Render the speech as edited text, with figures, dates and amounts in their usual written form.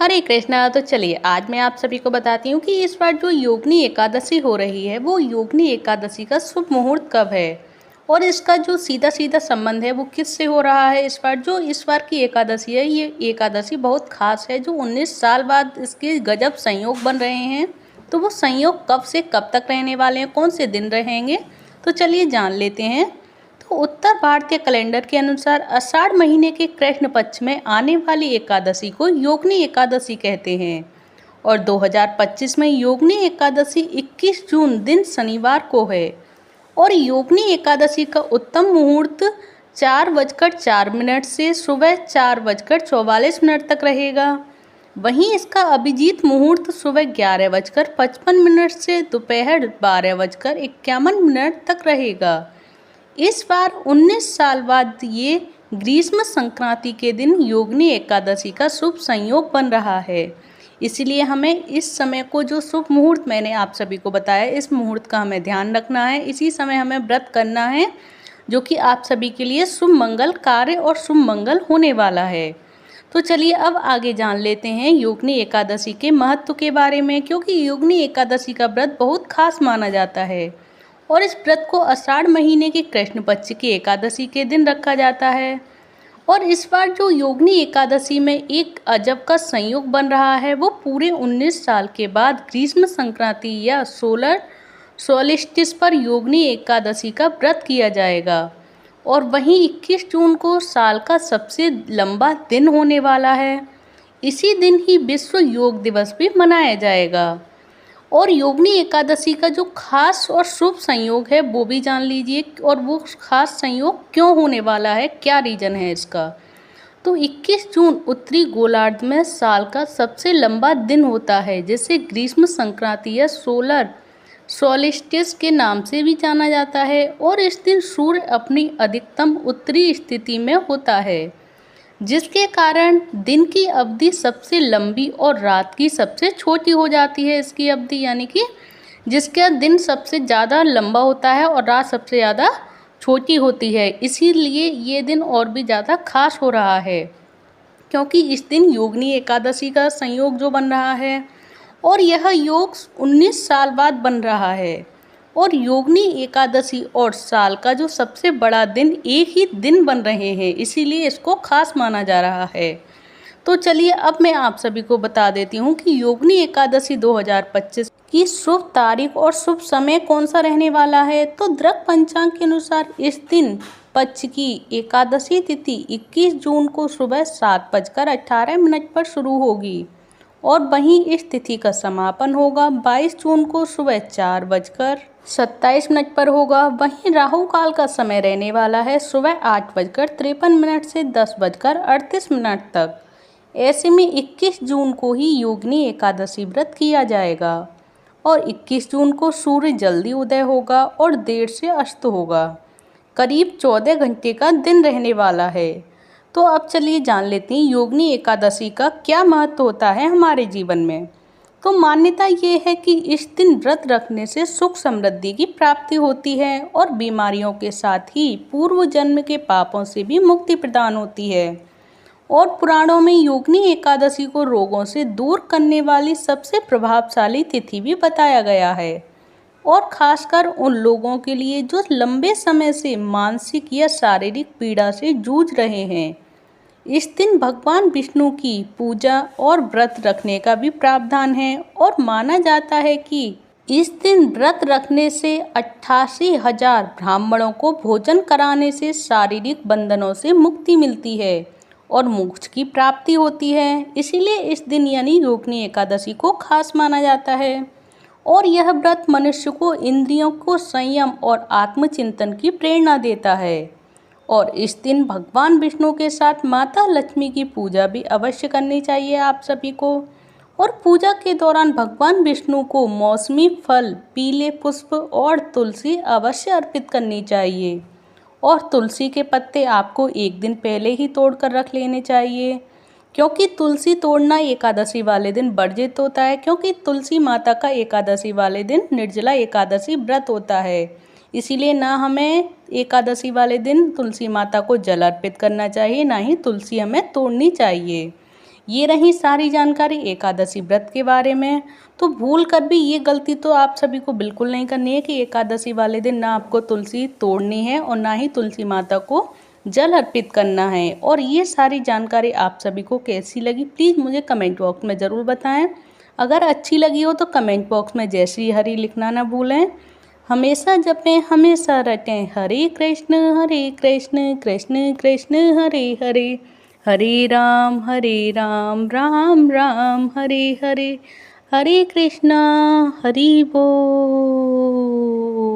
हरे कृष्णा। तो चलिए आज मैं आप सभी को बताती हूँ कि इस बार जो योगिनी एकादशी हो रही है वो योगिनी एकादशी का शुभ मुहूर्त कब है और इसका जो सीधा सीधा संबंध है वो किससे हो रहा है। इस बार की एकादशी है, ये एकादशी बहुत खास है। जो 19 साल बाद इसके गजब संयोग बन रहे हैं, तो वो संयोग कब से कब तक रहने वाले हैं, कौन से दिन रहेंगे, तो चलिए जान लेते हैं। तो उत्तर भारतीय कैलेंडर के अनुसार आषाढ़ महीने के कृष्ण पक्ष में आने वाली एकादशी को योगिनी एकादशी कहते हैं और 2025 में योगिनी एकादशी 21 जून दिन शनिवार को है और योगिनी एकादशी का उत्तम मुहूर्त 4:04 से सुबह 4:44 तक रहेगा। वहीं इसका अभिजीत मुहूर्त सुबह 11:55 से दोपहर 12:51 तक रहेगा। इस बार 19 साल बाद ये ग्रीष्म संक्रांति के दिन योगिनी एकादशी का शुभ संयोग बन रहा है। इसलिए हमें इस समय को, जो शुभ मुहूर्त मैंने आप सभी को बताया, इस मुहूर्त का हमें ध्यान रखना है। इसी समय हमें व्रत करना है, जो कि आप सभी के लिए शुभ मंगल कार्य और शुभ मंगल होने वाला है। तो चलिए अब आगे जान लेते हैं योगिनी एकादशी के महत्व के बारे में, क्योंकि योगिनी एकादशी का व्रत बहुत खास माना जाता है और इस व्रत को आषाढ़ महीने के कृष्ण पक्ष की एकादशी के दिन रखा जाता है। और इस बार जो योगिनी एकादशी में एक अजब का संयोग बन रहा है, वो पूरे 19 साल के बाद ग्रीष्म संक्रांति या सोलर सोलिस्टिस पर योगिनी एकादशी का व्रत किया जाएगा। और वहीं 21 जून को साल का सबसे लंबा दिन होने वाला है। इसी दिन ही विश्व योग दिवस भी मनाया जाएगा। और योगिनी एकादशी का जो खास और शुभ संयोग है वो भी जान लीजिए, और वो खास संयोग क्यों होने वाला है, क्या रीज़न है इसका। तो 21 जून उत्तरी गोलार्ध में साल का सबसे लंबा दिन होता है, जिसे ग्रीष्म संक्रांति या सोलर सोलिस्टिस के नाम से भी जाना जाता है। और इस दिन सूर्य अपनी अधिकतम उत्तरी स्थिति में होता है, जिसके कारण दिन की अवधि सबसे लंबी और रात की सबसे छोटी हो जाती है। इसकी अवधि यानी कि जिसका दिन सबसे ज़्यादा लंबा होता है और रात सबसे ज़्यादा छोटी होती है। इसीलिए ये दिन और भी ज़्यादा खास हो रहा है, क्योंकि इस दिन योगिनी एकादशी का संयोग जो बन रहा है, और यह योग 19 साल बाद बन रहा है। और योगिनी एकादशी और साल का जो सबसे बड़ा दिन एक ही दिन बन रहे हैं, इसीलिए इसको खास माना जा रहा है। तो चलिए अब मैं आप सभी को बता देती हूँ कि योगिनी एकादशी 2025 की शुभ तारीख और शुभ समय कौन सा रहने वाला है। तो दृक पंचांग के अनुसार इस दिन पक्ष की एकादशी तिथि 21 जून को सुबह 7:18 पर शुरू होगी और वहीं इस तिथि का समापन होगा 22 जून को सुबह 4:27 पर होगा। वहीं राहु काल का समय रहने वाला है सुबह 8:53 से 10:38 तक। ऐसे में 21 जून को ही योगिनी एकादशी व्रत किया जाएगा और 21 जून को सूर्य जल्दी उदय होगा और देर से अस्त होगा। करीब 14 घंटे का दिन रहने वाला है। तो अब चलिए जान लेते हैं योगिनी एकादशी का क्या महत्व होता है हमारे जीवन में। तो मान्यता ये है कि इस दिन व्रत रखने से सुख समृद्धि की प्राप्ति होती है और बीमारियों के साथ ही पूर्व जन्म के पापों से भी मुक्ति प्रदान होती है। और पुराणों में योगिनी एकादशी को रोगों से दूर करने वाली सबसे प्रभावशाली तिथि भी बताया गया है, और खासकर उन लोगों के लिए जो लंबे समय से मानसिक या शारीरिक पीड़ा से जूझ रहे हैं। इस दिन भगवान विष्णु की पूजा और व्रत रखने का भी प्रावधान है और माना जाता है कि इस दिन व्रत रखने से 88,000 ब्राह्मणों को भोजन कराने से शारीरिक बंधनों से मुक्ति मिलती है और मोक्ष की प्राप्ति होती है। इसीलिए इस दिन यानी योगिनी एकादशी को खास माना जाता है। और यह व्रत मनुष्य को इंद्रियों को संयम और आत्मचिंतन की प्रेरणा देता है। और इस दिन भगवान विष्णु के साथ माता लक्ष्मी की पूजा भी अवश्य करनी चाहिए आप सभी को। और पूजा के दौरान भगवान विष्णु को मौसमी फल, पीले पुष्प और तुलसी अवश्य अर्पित करनी चाहिए। और तुलसी के पत्ते आपको एक दिन पहले ही तोड़कर रख लेने चाहिए, क्योंकि तुलसी तोड़ना एकादशी वाले दिन वर्जित होता है, क्योंकि तुलसी माता का एकादशी वाले दिन निर्जला एकादशी व्रत होता है। इसीलिए ना हमें एकादशी वाले दिन तुलसी माता को जल अर्पित करना चाहिए, ना ही तुलसी हमें तोड़नी चाहिए। ये रही सारी जानकारी एकादशी व्रत के बारे में। तो भूल कर भी ये गलती तो आप सभी को बिल्कुल नहीं करनी है कि एकादशी वाले दिन ना आपको तुलसी तोड़नी है और ना ही तुलसी माता को जल अर्पित करना है। और ये सारी जानकारी आप सभी को कैसी लगी प्लीज़ मुझे कमेंट बॉक्स में ज़रूर बताएं। अगर अच्छी लगी हो तो कमेंट बॉक्स में जय श्री हरि लिखना ना भूलें। हमेशा जपें हमेशा रटें हरे कृष्ण कृष्ण कृष्ण हरे हरे, हरे राम राम राम हरे हरे, हरे कृष्णा हरि बोल।